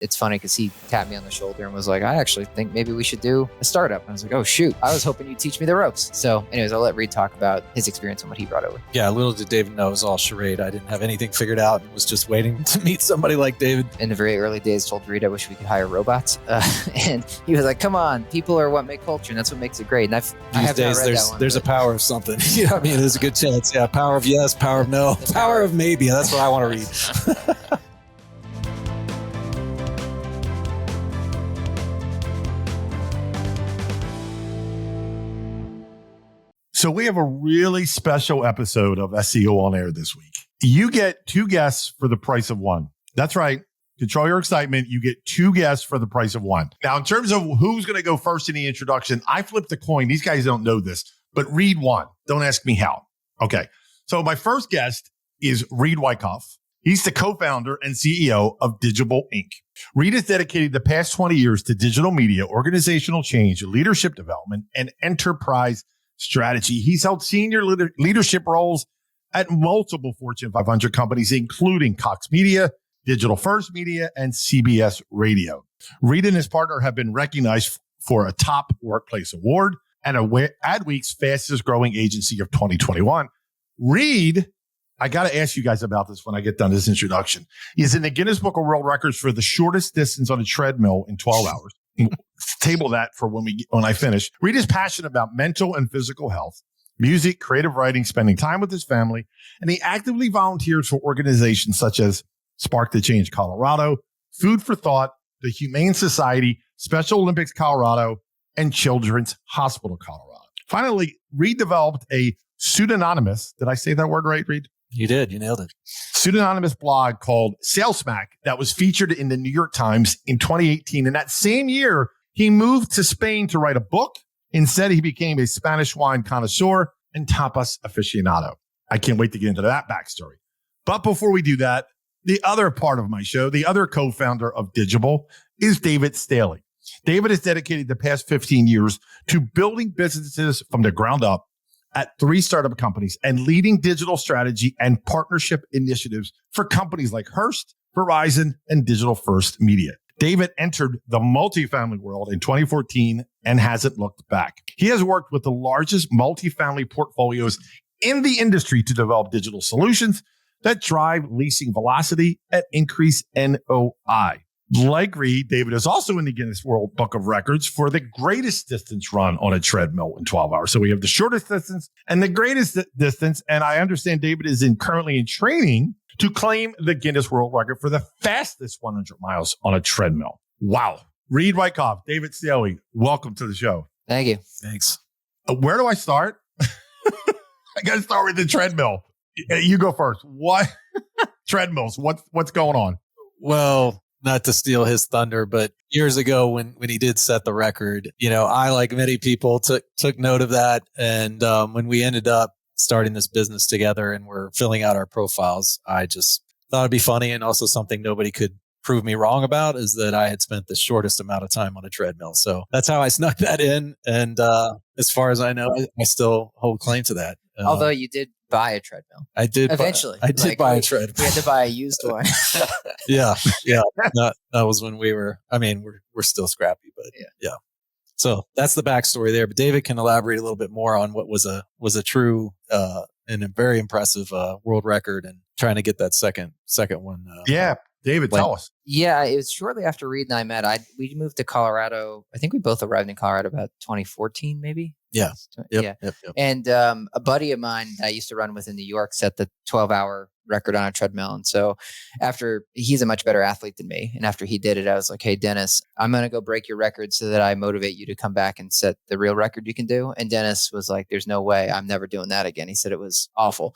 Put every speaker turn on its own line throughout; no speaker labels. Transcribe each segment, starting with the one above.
it's funny because he tapped me on the shoulder and was like, I actually think maybe we should do a startup. And I was like, oh, shoot, I was hoping you'd teach me the ropes. So anyways, I'll let Reid talk about his experience and what he brought over.
Yeah, little did David know it was all charade. I didn't have anything figured out and was just waiting to meet somebody like David.
In the very early days, told Reid I wish we could hire robots. And he was like, come on, people are what make culture, and that's what makes it great. And
These days, there's a power of something. You know what I mean? There's a good chance. Yeah, power of yes, power of no, power of maybe. That's what I want to read.
So we have a really special episode of SEO on Air this week. You get 2 guests for the price of 1. That's right. Control your excitement. You get 2 guests for the price of 1. Now, in terms of who's going to go first in the introduction, I flipped a coin. These guys don't know this, but Reid won. Don't ask me how. Okay. So my first guest is Reid Wicoff. He's the co-founder and CEO of Digible, Inc. Reid has dedicated the past 20 years to digital media, organizational change, leadership development, and enterprise strategy. He's held senior leadership roles at multiple Fortune 500 companies, including Cox Media, Digital First Media, and CBS Radio. Reid and his partner have been recognized for a top workplace award and Adweek's fastest growing agency of 2021. Reid, I got to ask you guys about this when I get done this introduction. He's in the Guinness Book of World Records for the shortest distance on a treadmill in 12 hours. Table that for when I finish. Reid is passionate about mental and physical health, music, creative writing, spending time with his family, and he actively volunteers for organizations such as Spark the Change Colorado, Food for Thought, the Humane Society, Special Olympics Colorado, and Children's Hospital Colorado. Finally, Reid developed a pseudonymous, did I say that word right, Reid?
You did. You nailed it.
Pseudonymous blog called Sales Smack that was featured in the New York Times in 2018. And that same year, he moved to Spain to write a book. Instead, he became a Spanish wine connoisseur and tapas aficionado. I can't wait to get into that backstory. But before we do that, the other part of my show, the other co-founder of Digible, is David Staley. David has dedicated the past 15 years to building businesses from the ground up at 3 startup companies and leading digital strategy and partnership initiatives for companies like Hearst, Verizon, and Digital First Media. David entered the multifamily world in 2014 and hasn't looked back. He has worked with the largest multifamily portfolios in the industry to develop digital solutions that drive leasing velocity and increase NOI. Like Reid, David is also in the Guinness World Book of Records for the greatest distance run on a treadmill in 12 hours. So we have the shortest distance and the greatest distance. And I understand David is currently in training to claim the Guinness World Record for the fastest 100 miles on a treadmill. Wow. Reid Wicoff, David Staley, welcome to the show.
Thank you.
Thanks.
Where do I start? I got to start with the treadmill. You go first. What treadmills? What's going on?
Well, not to steal his thunder, but years ago when he did set the record, I, like many people, took note of that. And when we ended up starting this business together and we're filling out our profiles, I just thought it'd be funny, and also something nobody could prove me wrong about, is that I had spent the shortest amount of time on a treadmill. So that's how I snuck that in. And as far as I know, I still hold claim to that.
Although you did buy a treadmill.
I did.
Eventually.
I did buy a treadmill.
We had to buy a used one.
Yeah. That was when we're still scrappy, but yeah. So that's the backstory there. But David can elaborate a little bit more on what was a true and a very impressive world record, and trying to get that second one.
David, tell us.
Yeah, it was shortly after Reid and I met. We moved to Colorado. I think we both arrived in Colorado about 2014, maybe.
Yeah.
Yep. And a buddy of mine that I used to run with in New York set the 12-hour record on a treadmill. And so he's a much better athlete than me. And after he did it, I was like, hey, Dennis, I'm going to go break your record so that I motivate you to come back and set the real record you can do. And Dennis was like, there's no way, I'm never doing that again. He said it was awful.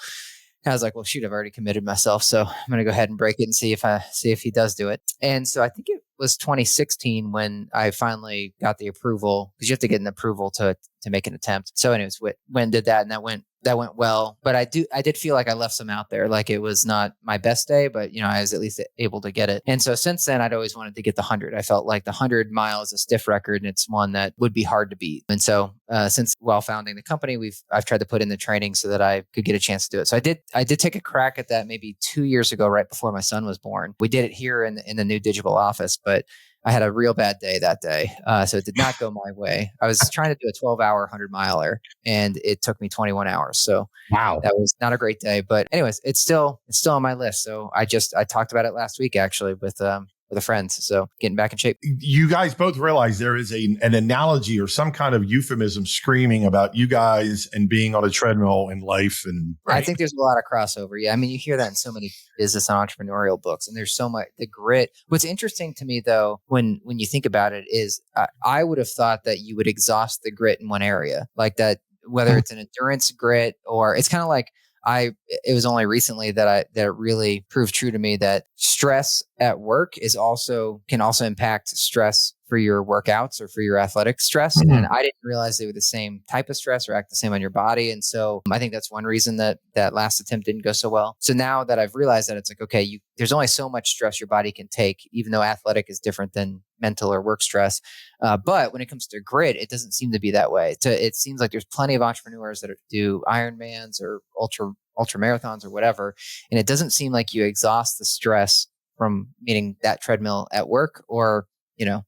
And I was like, well, shoot, I've already committed myself. So I'm going to go ahead and break it and see if he does do it. And so I think it was 2016 when I finally got the approval, because you have to get an approval to make an attempt. So anyways, when did that, and that went that went well. But I did feel like I left some out there. Like it was not my best day, but I was at least able to get it. And so since then, I'd always wanted to get the 100. I felt like the 100 mile is a stiff record, and it's one that would be hard to beat. And so since while founding the company, I've tried to put in the training so that I could get a chance to do it. So I did take a crack at that maybe 2 years ago, right before my son was born. We did it here in the new Digible office, but I had a real bad day that day. So it did not go my way. I was trying to do a 12-hour 100 miler, and it took me 21 hours. So
Wow.
that was not a great day. But anyways, it's still on my list. So I talked about it last week, actually, with a friend. So getting back in shape.
You guys both realize there is an analogy or some kind of euphemism screaming about you guys and being on a treadmill in life. And right?
I think there's a lot of crossover. Yeah. I mean, you hear that in so many business and entrepreneurial books, and there's so much, the grit. What's interesting to me though, when you think about it is I would have thought that you would exhaust the grit in one area, like that, whether it's an endurance grit, or it's kind of like, it was only recently that it really proved true to me that stress at work can also impact stress for your workouts or for your athletic stress.
Mm-hmm.
And I didn't realize they were the same type of stress or act the same on your body. And so I think that's one reason that last attempt didn't go so well. So now that I've realized that, it's like, okay, there's only so much stress your body can take, even though athletic is different than mental or work stress. But when it comes to grit, it doesn't seem to be that way. It seems like there's plenty of entrepreneurs that do Ironmans or ultra marathons or whatever. And it doesn't seem like you exhaust the stress from meeting that treadmill at work or,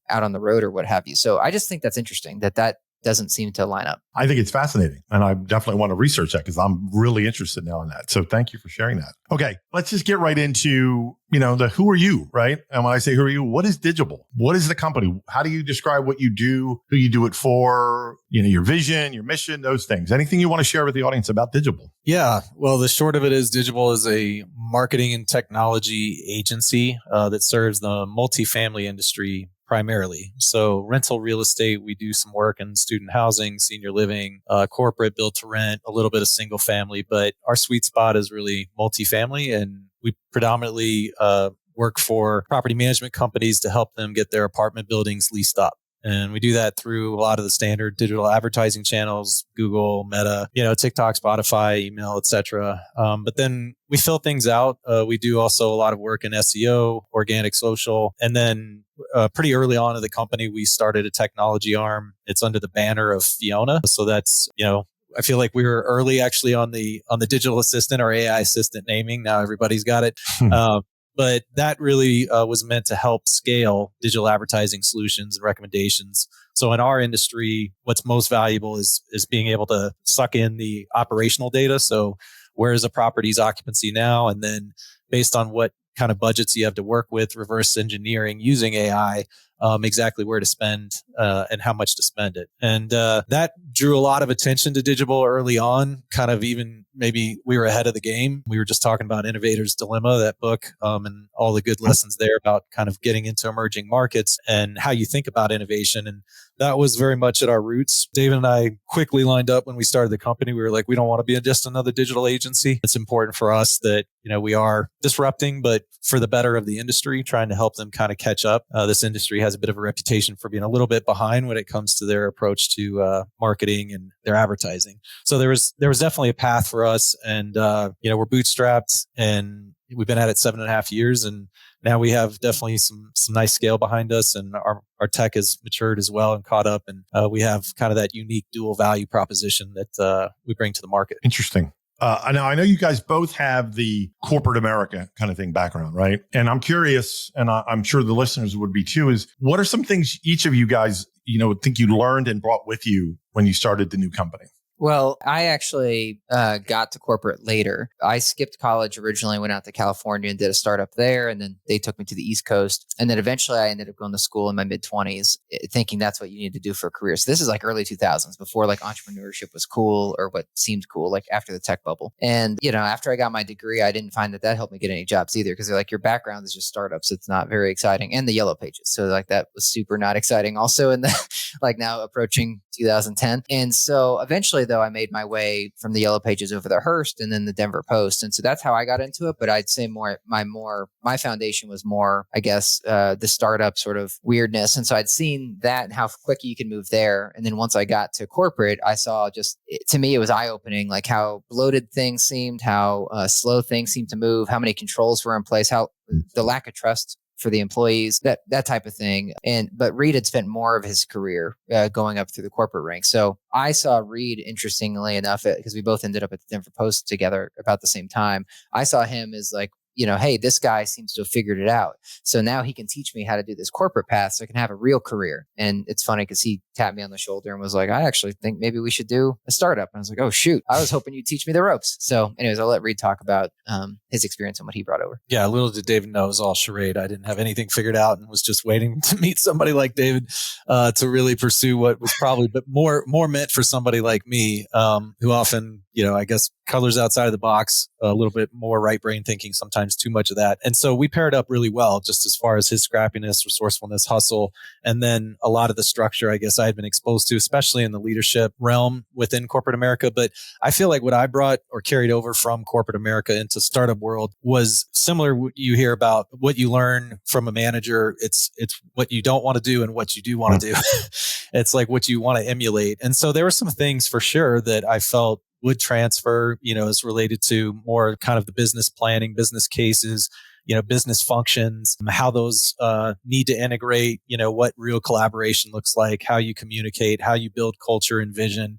out on the road or what have you. So I just think that's interesting that doesn't seem to line up.
I think it's fascinating. And I definitely want to research that because I'm really interested now in that. So thank you for sharing that. Okay, let's just get right into, the who are you, right? And when I say who are you, what is Digible? What is the company? How do you describe what you do, who you do it for, your vision, your mission, those things? Anything you want to share with the audience about Digible?
Yeah. Well, the short of it is Digible is a marketing and technology agency that serves the multifamily industry primarily. So rental real estate, we do some work in student housing, senior living, corporate built to rent, a little bit of single family, but our sweet spot is really multifamily. And we predominantly work for property management companies to help them get their apartment buildings leased up. And we do that through a lot of the standard digital advertising channels, Google, Meta, TikTok, Spotify, email, etc. But then we fill things out. We do also a lot of work in SEO, organic social. And then pretty early on in the company, we started a technology arm. It's under the banner of Fiona. So that's, I feel like we were early actually on the digital assistant or AI assistant naming. Now everybody's got it. But that really was meant to help scale digital advertising solutions and recommendations. So in our industry, what's most valuable is being able to suck in the operational data. So where is a property's occupancy now? And then based on what kind of budgets you have to work with, reverse engineering using AI, exactly where to spend and how much to spend it. And that drew a lot of attention to Digible early on, kind of even maybe we were ahead of the game. We were just talking about Innovator's Dilemma, that book, and all the good lessons there about kind of getting into emerging markets and how you think about innovation. And that was very much at our roots. David and I quickly lined up when we started the company. We were like, we don't want to be just another digital agency. It's important for us that, we are disrupting, but for the better of the industry, trying to help them kind of catch up. This industry has a bit of a reputation for being a little bit behind when it comes to their approach to marketing and their advertising. So there was definitely a path for us, and we're bootstrapped, and we've been at it 7.5 years, and now we have definitely some nice scale behind us, and our tech has matured as well and caught up, and we have kind of that unique dual value proposition that we bring to the market.
Interesting. Now, I know you guys both have the corporate America kind of thing background, right? And I'm curious, and I'm sure the listeners would be too, is what are some things each of you guys, think you learned and brought with you when you started the new company?
Well, I actually got to corporate later. I skipped college originally, went out to California and did a startup there. And then they took me to the East Coast. And then eventually I ended up going to school in my mid-20s, thinking that's what you need to do for a career. So this is like early 2000s, before like entrepreneurship was cool, or what seemed cool, like after the tech bubble. And, after I got my degree, I didn't find that helped me get any jobs either, because they're like, your background is just startups. It's not very exciting. And the Yellow Pages. So like that was super not exciting also in like now approaching 2010. And so eventually though, I made my way from the Yellow Pages over the Hearst and then the Denver Post. And so that's how I got into it. But I'd say my foundation was more, I guess, the startup sort of weirdness. And so I'd seen that and how quick you can move there. And then once I got to corporate, I saw to me, it was eye opening, like how bloated things seemed, how slow things seemed to move, how many controls were in place, how the lack of trust for the employees, that type of thing. But Reid had spent more of his career going up through the corporate ranks. So I saw Reid, interestingly enough, because we both ended up at the Denver Post together about the same time. I saw him as like, hey, this guy seems to have figured it out. So now he can teach me how to do this corporate path so I can have a real career. And it's funny because he tapped me on the shoulder and was like, I actually think maybe we should do a startup. And I was like, oh, shoot, I was hoping you'd teach me the ropes. So anyways, I'll let Reid talk about his experience and what he brought over.
Yeah, little did David know it was all charade. I didn't have anything figured out and was just waiting to meet somebody like David to really pursue what was probably but more meant for somebody like me, who often, I guess, colors outside of the box, a little bit more right brain thinking, sometimes too much of that. And so we paired up really well, just as far as his scrappiness, resourcefulness, hustle, and then a lot of the structure, I guess, I had been exposed to, especially in the leadership realm within corporate America. But I feel like what I brought or carried over from corporate America into startup world was similar. You hear about what you learn from a manager. It's what you don't want to do and what you do want to do. It's like what you want to emulate. And so there were some things for sure that I felt would transfer, as related to more kind of the business planning, business cases, business functions, how those need to integrate, what real collaboration looks like, how you communicate, how you build culture and vision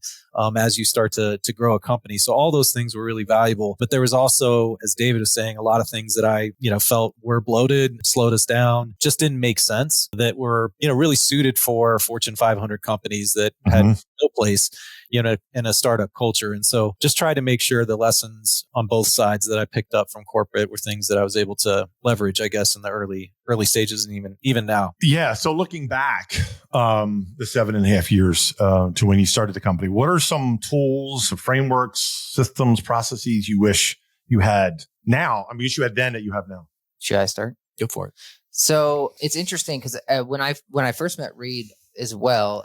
as you start to grow a company. So all those things were really valuable. But there was also, as David was saying, a lot of things that I, felt were bloated, slowed us down, just didn't make sense, that were, really suited for Fortune 500 companies that had no place, in a startup culture. And so just try to make sure the lessons on both sides that I picked up from corporate were things that I was able to leverage, I guess, in the early stages and even now.
Yeah. So looking back, the 7.5 years to when you started the company, what are some tools, frameworks, systems, processes you wish you had now? I mean, wish you had then that you have now.
Should I start?
Go for it.
So it's interesting because when I first met Reid as well,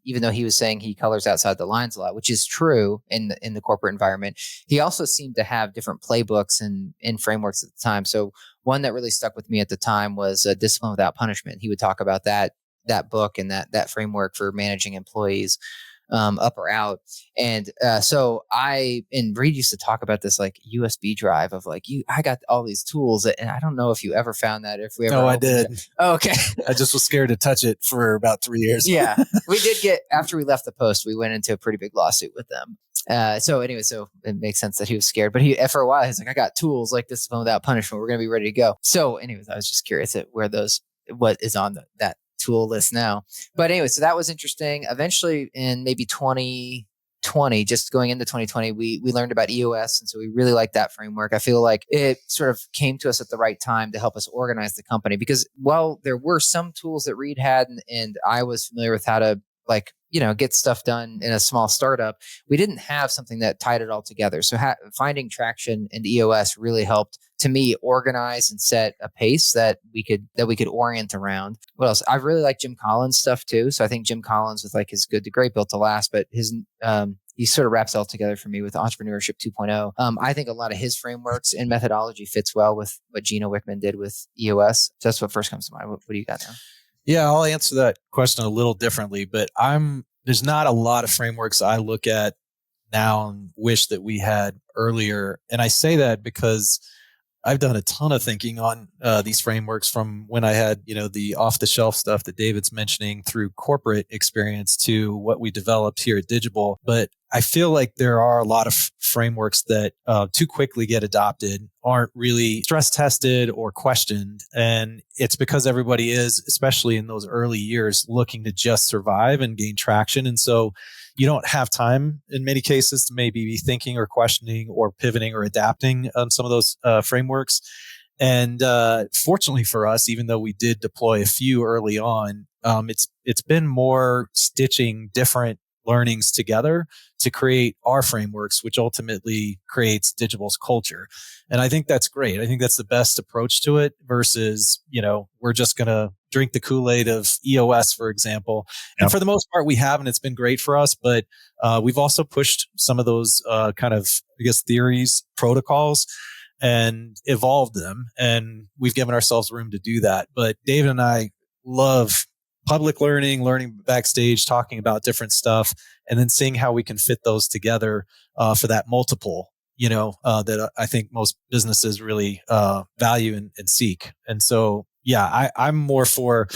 even though he was saying he colors outside the lines a lot, which is true in the corporate environment, he also seemed to have different playbooks and frameworks at the time. So one that really stuck with me at the time was Discipline Without Punishment. He would talk about that book and that framework for managing employees up or out. And so Reid used to talk about this like USB drive of like, I got all these tools, and I don't know if you ever found that, if we ever.
No, I did.
Oh, okay.
I just was scared to touch it for about 3 years.
Yeah. We did get, after we left the Post, we went into a pretty big lawsuit with them. So it makes sense that he was scared, but for a while, he's like, I got tools like Discipline Without Punishment. We're going to be ready to go. So anyways, I was just curious at what is on that tool list now. But anyway, so that was interesting. Eventually in maybe 2020, just going into 2020, we learned about EOS. And so we really liked that framework. I feel like it sort of came to us at the right time to help us organize the company, because while there were some tools that Reid had and I was familiar with how to get stuff done in a small startup, we didn't have something that tied it all together. So finding traction in EOS really helped to me organize and set a pace that we could orient around. What else? I really like Jim Collins' stuff too. So I think Jim Collins with like his Good to Great, Built to Last, but his he sort of wraps it all together for me with Entrepreneurship 2.0. I think a lot of his frameworks and methodology fits well with what Gino Wickman did with EOS. So that's what first comes to mind. What do you got now?
Yeah, I'll answer that question a little differently, but there's not a lot of frameworks I look at now and wish that we had earlier. And I say that because I've done a ton of thinking on these frameworks from when I had, the off the shelf stuff that David's mentioning through corporate experience to what we developed here at Digible. But I feel like there are a lot of frameworks that too quickly get adopted, aren't really stress tested or questioned. And it's because everybody is, especially in those early years, looking to just survive and gain traction. And so you don't have time in many cases to maybe be thinking or questioning or pivoting or adapting some of those frameworks. And fortunately for us, even though we did deploy a few early on, it's been more stitching different learnings together to create our frameworks, which ultimately creates Digible's culture. And I think that's great. I think that's the best approach to it versus, we're just going to drink the Kool-Aid of EOS, for example. And for the most part, we have, and it's been great for us. But we've also pushed some of those kind of, I guess, theories, protocols, and evolved them. And we've given ourselves room to do that. But David and I love public learning backstage, talking about different stuff, and then seeing how we can fit those together for that multiple, that I think most businesses really value and seek. And so, yeah, I'm more for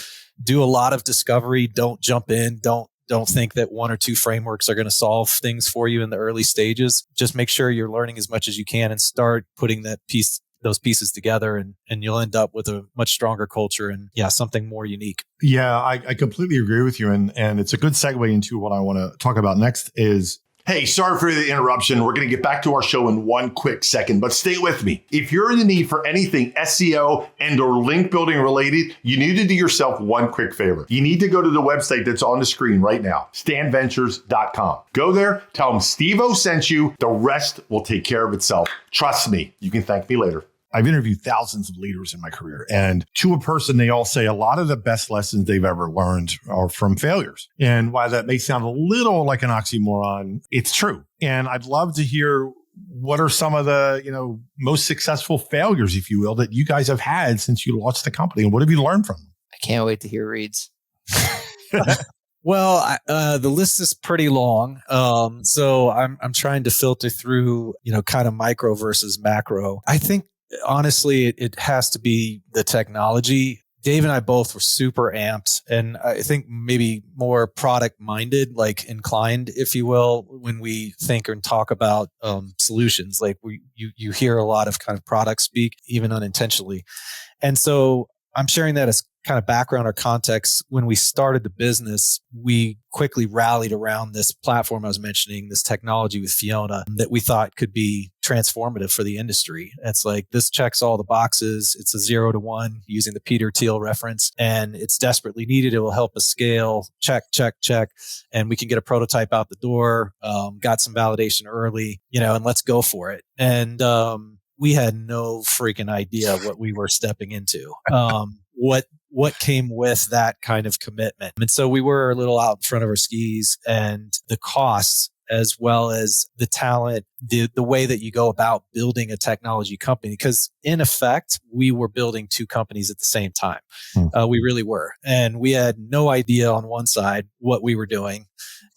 do a lot of discovery. Don't jump in. Don't think that one or two frameworks are going to solve things for you in the early stages. Just make sure you're learning as much as you can and start putting those pieces together, and you'll end up with a much stronger culture and something more unique.
Yeah, I completely agree with you. And it's a good segue into what I want to talk about next is, hey, sorry for the interruption. We're going to get back to our show in one quick second, but stay with me. If you're in the need for anything SEO and or link building related, you need to do yourself one quick favor. You need to go to the website that's on the screen right now, stanventures.com. Go there, tell them Steve-O sent you. The rest will take care of itself. Trust me, you can thank me later. I've interviewed thousands of leaders in my career, and to a person, they all say a lot of the best lessons they've ever learned are from failures. And while that may sound a little like an oxymoron, it's true. And I'd love to hear what are some of the, most successful failures, if you will, that you guys have had since you launched the company, and what have you learned from them?
I can't wait to hear Reid's.
Well, the list is pretty long. So I'm trying to filter through, kind of micro versus macro. I think, honestly, it has to be the technology. Dave and I both were super amped, and I think maybe more product minded, like inclined, if you will, when we think and talk about solutions. Like you hear a lot of kind of product speak, even unintentionally. And so I'm sharing that as kind of background or context. When we started the business, we quickly rallied around this platform I was mentioning, this technology with Fiona, that we thought could be transformative for the industry. It's like, this checks all the boxes. It's a 0 to 1 using the Peter Thiel reference, and it's desperately needed. It will help us scale. Check. And we can get a prototype out the door. Got some validation early, and let's go for it. And we had no freaking idea what we were stepping into. What came with that kind of commitment. And so we were a little out in front of our skis, and the costs, as well as the talent, the way that you go about building a technology company, because in effect, we were building two companies at the same time. We really were. And we had no idea on one side what we were doing.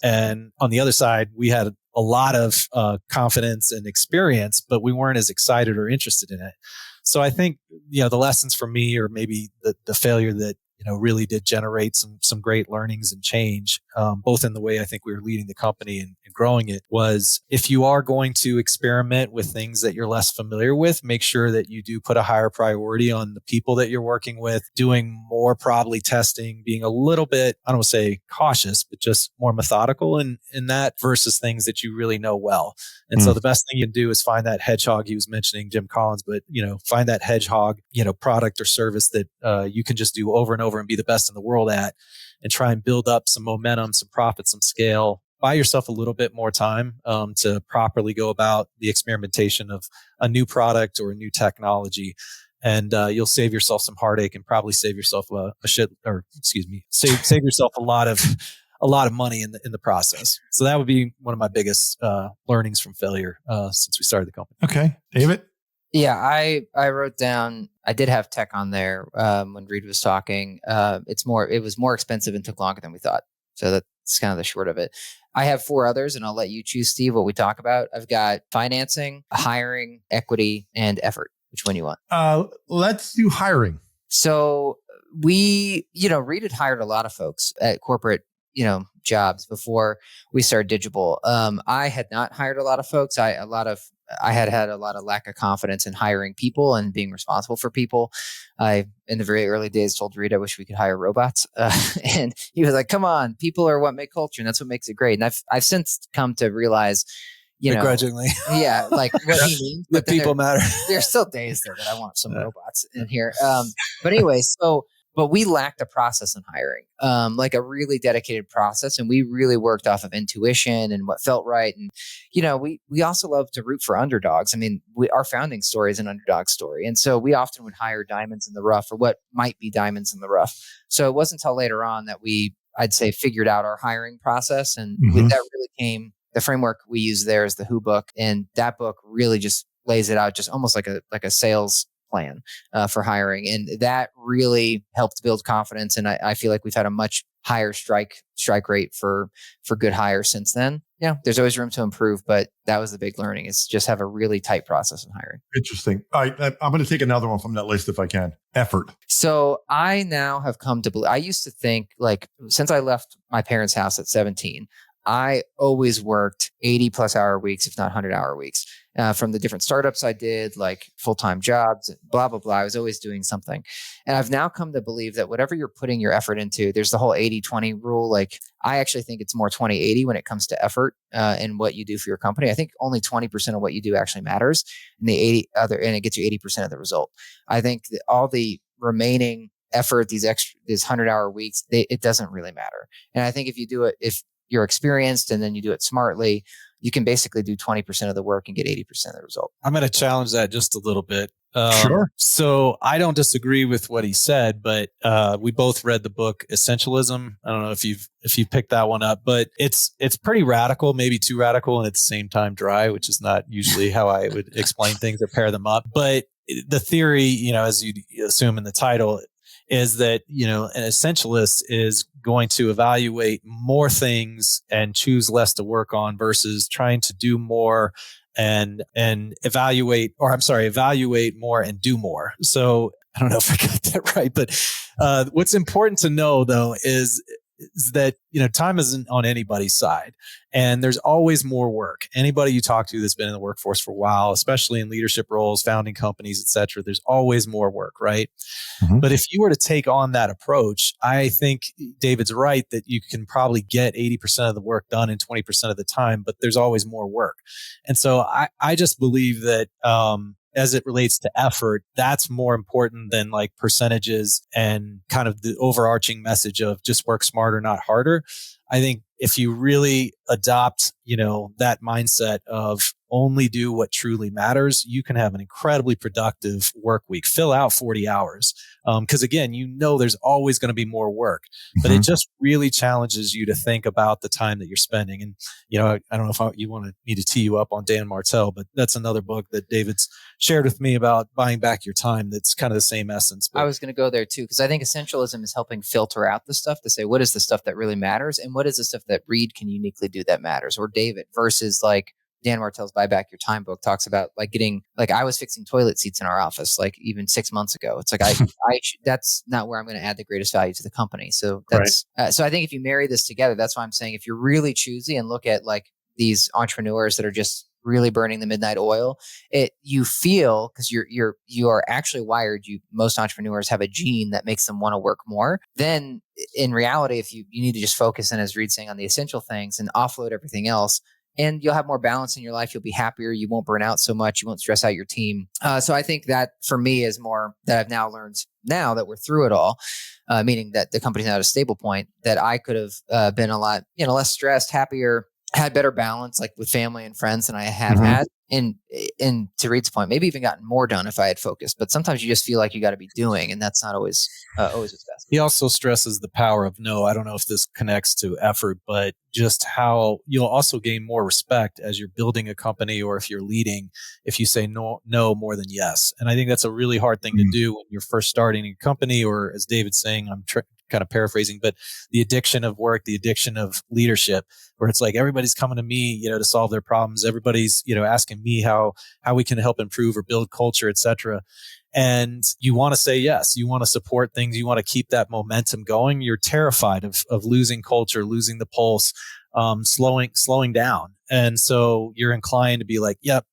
And on the other side, we had a lot of confidence and experience, but we weren't as excited or interested in it. So I think, the lessons for me, or maybe the failure that, really did generate some great learnings and change, both in the way I think we were leading the company and growing it, was if you are going to experiment with things that you're less familiar with, make sure that you do put a higher priority on the people that you're working with, doing more probably testing, being a little bit, I don't want to say cautious, but just more methodical in that versus things that you really know well. And so the best thing you can do is find that hedgehog. He was mentioning Jim Collins, but find that hedgehog, product or service that you can just do over and over and be the best in the world at, and try and build up some momentum, some profit, some scale. Buy yourself a little bit more time to properly go about the experimentation of a new product or a new technology. And you'll save yourself some heartache, and probably save yourself save yourself a lot of money in the process. So that would be one of my biggest learnings from failure since we started the company.
Okay. David?
Yeah, I wrote down, I did have tech on there when Reid was talking. It was more expensive and took longer than we thought. So that's kind of the short of it. I have 4 others, and I'll let you choose, Steve, what we talk about. I've got financing, hiring, equity, and effort. Which one you want?
Let's do hiring.
So we, Reid had hired a lot of folks at corporate, jobs before we started Digible. I had not hired a lot of folks. I had a lot of lack of confidence in hiring people and being responsible for people. I, in the very early days, told Reid I wish we could hire robots. And he was like, come on, people are what make culture, and that's what makes it great. And I've since come to realize,
begrudgingly.
Yeah, like what he means.
The people matter.
There's still days though that I want some robots in here. But anyway, so but we lacked a process in hiring, like a really dedicated process. And we really worked off of intuition and what felt right. And, we also love to root for underdogs. I mean, our founding story is an underdog story. And so we often would hire diamonds in the rough, or what might be diamonds in the rough. So it wasn't until later on that I'd say, figured out our hiring process. And that really came, the framework we use there is the Who book. And that book really just lays it out, just almost like a sales plan for hiring. And that really helped build confidence. And I feel like we've had a much higher strike rate for good hires since then. Yeah, there's always room to improve, but that was the big learning, is just have a really tight process in hiring.
Interesting. All right, I'm going to take another one from that list if I can. Effort.
So I now have come to believe, I used to think, like, since I left my parents' house at 17, I always worked 80 plus hour weeks, if not 100-hour weeks, from the different startups I did, like full-time jobs, blah, blah, blah. I was always doing something. And I've now come to believe that whatever you're putting your effort into, there's the whole 80-20 rule. Like, I actually think it's more 20-80 when it comes to effort and what you do for your company. I think only 20% of what you do actually matters, and and it gets you 80% of the result. I think that all the remaining effort, these 100-hour weeks, it doesn't really matter. And I think if you do it, if you're experienced and then you do it smartly, you can basically do 20% of the work and get 80% of the result.
I'm going to challenge that just a little bit.
Sure.
So I don't disagree with what he said, but we both read the book Essentialism. I don't know if you've picked that one up, but it's pretty radical, maybe too radical, and at the same time dry, which is not usually how I would explain things or pair them up. But the theory, as you assume in the title, is that, an essentialist is going to evaluate more things and choose less to work on versus trying to do more and evaluate more and do more. So I don't know if I got that right, but what's important to know though is that, time isn't on anybody's side, and there's always more work. Anybody you talk to that's been in the workforce for a while, especially in leadership roles, founding companies, et cetera, there's always more work, right? Mm-hmm. But if you were to take on that approach, I think David's right that you can probably get 80% of the work done in 20% of the time, but there's always more work. And so I just believe that, as it relates to effort, that's more important than like percentages and kind of the overarching message of just work smarter, not harder. I think if you really adopt, that mindset of only do what truly matters, you can have an incredibly productive work week. Fill out 40 hours. Because again, there's always going to be more work, but it just really challenges you to think about the time that you're spending. And, I don't know if you want me to tee you up on Dan Martell, but that's another book that David's shared with me about buying back your time. That's kind of the same essence. But
I was going to go there too, because I think essentialism is helping filter out the stuff to say, what is the stuff that really matters? And what is the stuff that Reid can uniquely do that matters, or David, versus like Dan Martell's Buy Back Your Time book talks about like getting, like, I was fixing toilet seats in our office, like even 6 months ago. It's like, that's not where I'm going to add the greatest value to the company. So that's, so I think if you marry this together, that's why I'm saying, if you're really choosy and look at like these entrepreneurs that are just really burning the midnight oil, you feel, because you are actually wired, most entrepreneurs have a gene that makes them want to work more. Then in reality, if you need to just focus in, as Reid's saying, on the essential things and offload everything else, and you'll have more balance in your life. You'll be happier. You won't burn out so much. You won't stress out your team. So I think that for me is more that I've now learned, now that we're through it all, meaning that the company's now at a stable point, that I could have been a lot, less stressed, happier, had better balance, like with family and friends than I have had. And to Reid's point, maybe even gotten more done if I had focused. But sometimes you just feel like you got to be doing, and that's not always what's best.
He also stresses the power of no. I don't know if this connects to effort, but just how you'll also gain more respect as you're building a company, or if you're leading, if you say no more than yes. And I think that's a really hard thing to do when you're first starting a company, or as David's saying, I'm kind of paraphrasing, but the addiction of work, the addiction of leadership, where it's like everybody's coming to me, to solve their problems. Everybody's, asking me how we can help improve or build culture, et cetera. And you want to say yes, you want to support things, you want to keep that momentum going. You're terrified of losing culture, losing the pulse, slowing down. And so you're inclined to be like, yep,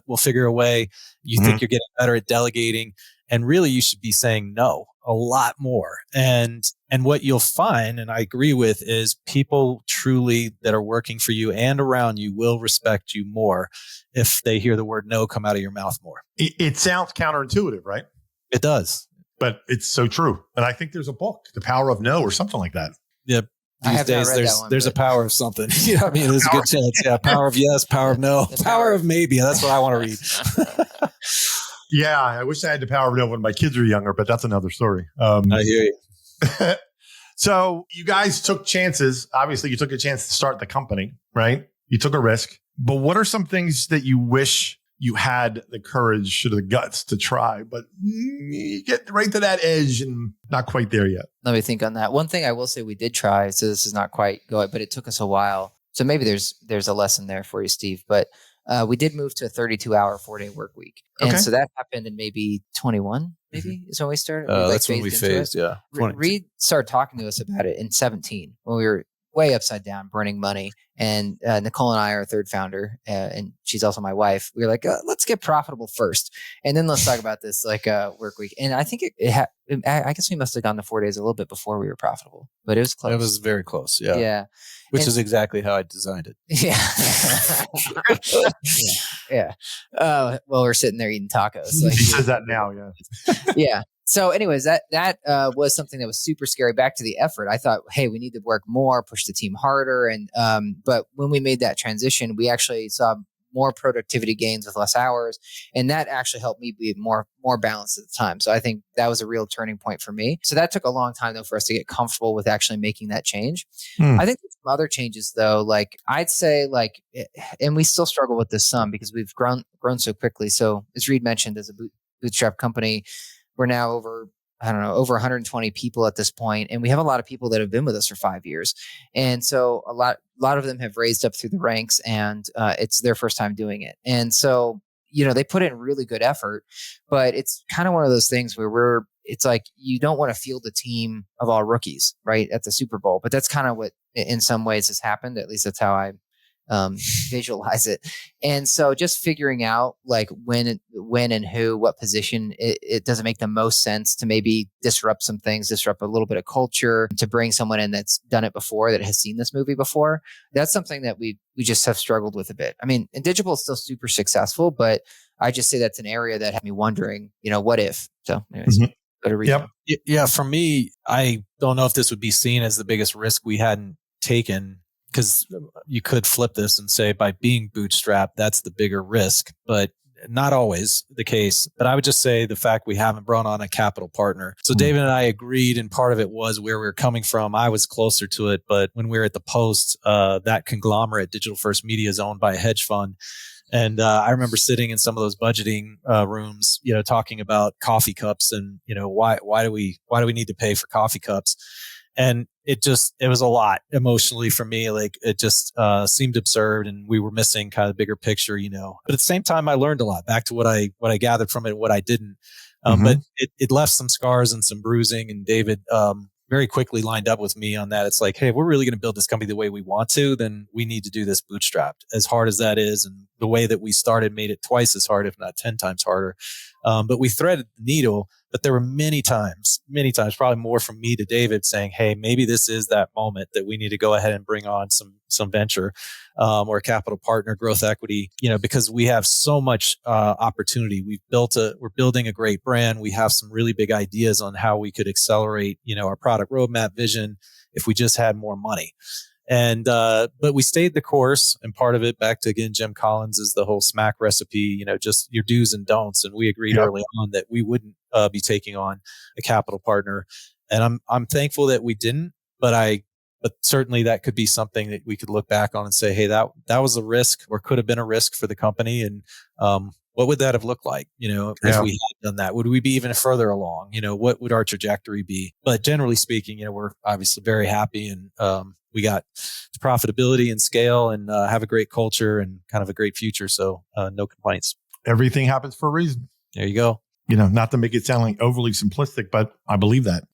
we'll figure a way. You think you're getting better at delegating, and really you should be saying no a lot more. And what you'll find, and I agree with, is people truly that are working for you and around you will respect you more if they hear the word no come out of your mouth more.
It sounds counterintuitive, right?
It does.
but it's so true. And I think there's a book, The Power of No, or something like that.
Yep.
I
These
have not
days,
read that one,
there's a
but-
power of something. You know what I mean? There's a good chance. Yeah. Power of yes, power of no,
The
power
power-
of maybe. That's what I want to read.
Yeah, I wish I had the power of no when my kids were younger, but that's another story.
I hear you.
So you guys took chances. Obviously, you took a chance to start the company, right? You took a risk. But what are some things that you wish you had the courage or the guts to try, but you get right to that edge and not quite there yet?
Let me think on that. One thing I will say we did try, so this is not quite going, but it took us a while. So maybe there's a lesson there for you, Steve. But we did move to a 32-hour, 4-day work week. And
Okay.
so that happened in maybe 21, maybe is when we started. We,
That's when we
into it.
phased. Yeah.
Reid started talking to us about it in 17 when we were way upside down, burning money. And Nicole and I are a third founder, and she's also my wife. We were like, let's get profitable first, and then let's talk about this work week. And I think I guess we must have gone to 4 days a little bit before we were profitable, but it was close.
It was very close. Yeah.
Yeah.
Which
And-
is exactly how I designed it.
Yeah. yeah. Well, we're sitting there eating tacos. Like,
He says that now, yeah.
yeah. So anyways, that was something that was super scary. Back to the effort. I thought, hey, we need to work more, push the team harder. And but when we made that transition, we actually saw more productivity gains with less hours. And that actually helped me be more balanced at the time. So I think that was a real turning point for me. So that took a long time though for us to get comfortable with actually making that change. I think there's some other changes though, like I'd say and we still struggle with this some because we've grown so quickly. So as Reid mentioned, as a bootstrap company, we're now over 120 people at this point. And we have a lot of people that have been with us for 5 years. And so a lot of them have raised up through the ranks and it's their first time doing it. And so, they put in really good effort, but it's kind of one of those things where it's like, you don't want to field a team of all rookies, right, at the Super Bowl. But that's kind of what in some ways has happened. At least that's how I visualize it. And so just figuring out like when and who, what position, it doesn't make the most sense to maybe disrupt some things, disrupt a little bit of culture, to bring someone in that's done it before, that has seen this movie before. That's something that we just have struggled with a bit. I mean, and Digible is still super successful, but I just say that's an area that had me wondering, what if? So anyways, go to Reid.
Yep.
Yeah. For me, I don't know if this would be seen as the biggest risk we hadn't taken, because you could flip this and say by being bootstrapped, that's the bigger risk, but not always the case. But I would just say the fact we haven't brought on a capital partner. So David and I agreed, and part of it was where we were coming from. I was closer to it, but when we were at the Post, that conglomerate, Digital First Media, is owned by a hedge fund. And I remember sitting in some of those budgeting rooms, talking about coffee cups and, why do we need to pay for coffee cups? And it was a lot emotionally for me. Like it just seemed absurd, and we were missing kind of the bigger picture, But at the same time, I learned a lot. Back to what I gathered from it, and what I didn't. But it left some scars and some bruising. And David very quickly lined up with me on that. It's like, hey, if we're really going to build this company the way we want to, then we need to do this bootstrapped. As hard as that is, and the way that we started made it twice as hard, if not 10 times harder. But we threaded the needle. But there were many times, probably more from me to David, saying, hey, maybe this is that moment that we need to go ahead and bring on some venture or a capital partner, growth equity, because we have so much opportunity. We're building a great brand. We have some really big ideas on how we could accelerate, our product roadmap vision if we just had more money. And, but we stayed the course, and part of it, back to again, Jim Collins, is the whole SMAC recipe, just your do's and don'ts. And we agreed early on that we wouldn't be taking on a capital partner. And I'm thankful that we didn't, but certainly that could be something that we could look back on and say, hey, that was a risk, or could have been a risk for the company. And, what would that have looked like? If we had done that, would we be even further along? What would our trajectory be? But generally speaking, we're obviously very happy, and, we got profitability and scale, and have a great culture and kind of a great future. So no complaints.
Everything happens for a reason.
There you go.
Not to make it sound like overly simplistic, but I believe that.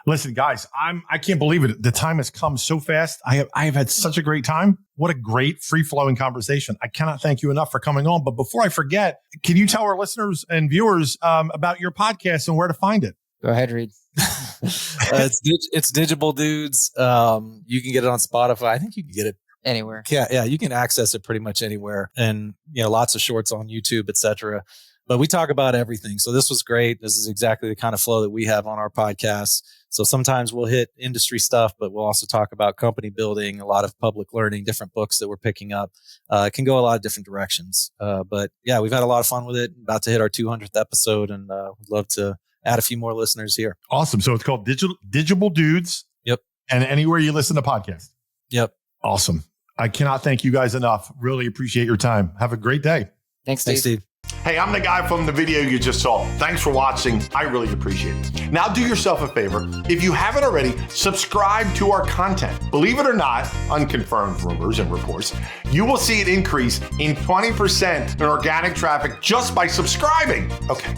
Listen, guys, I can't believe it. The time has come so fast. I have had such a great time. What a great free-flowing conversation. I cannot thank you enough for coming on. But before I forget, can you tell our listeners and viewers about your podcast and where to find it?
Go ahead, Reid.
It's Digible Dudes. You can get it on Spotify. I think you can get it
Anywhere.
Yeah, you can access it pretty much anywhere, and lots of shorts on YouTube, etc. But we talk about everything. So this was great. This is exactly the kind of flow that we have on our podcast. So sometimes we'll hit industry stuff, but we'll also talk about company building, a lot of public learning, different books that we're picking up. It can go a lot of different directions. But yeah, we've had a lot of fun with it. About to hit our 200th episode, and would love to add a few more listeners here.
Awesome. So it's called Digible Dudes.
Yep.
And anywhere you listen to podcasts.
Yep.
Awesome. I cannot thank you guys enough. Really appreciate your time. Have a great day.
Thanks, Steve.
Hey, I'm the guy from the video you just saw. Thanks for watching. I really appreciate it. Now do yourself a favor. If you haven't already, subscribe to our content. Believe it or not, unconfirmed rumors and reports, you will see it increase in 20% in organic traffic just by subscribing. Okay,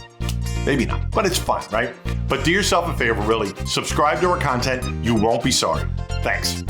maybe not, but it's fun, right? But do yourself a favor, really. Subscribe to our content. You won't be sorry. Thanks.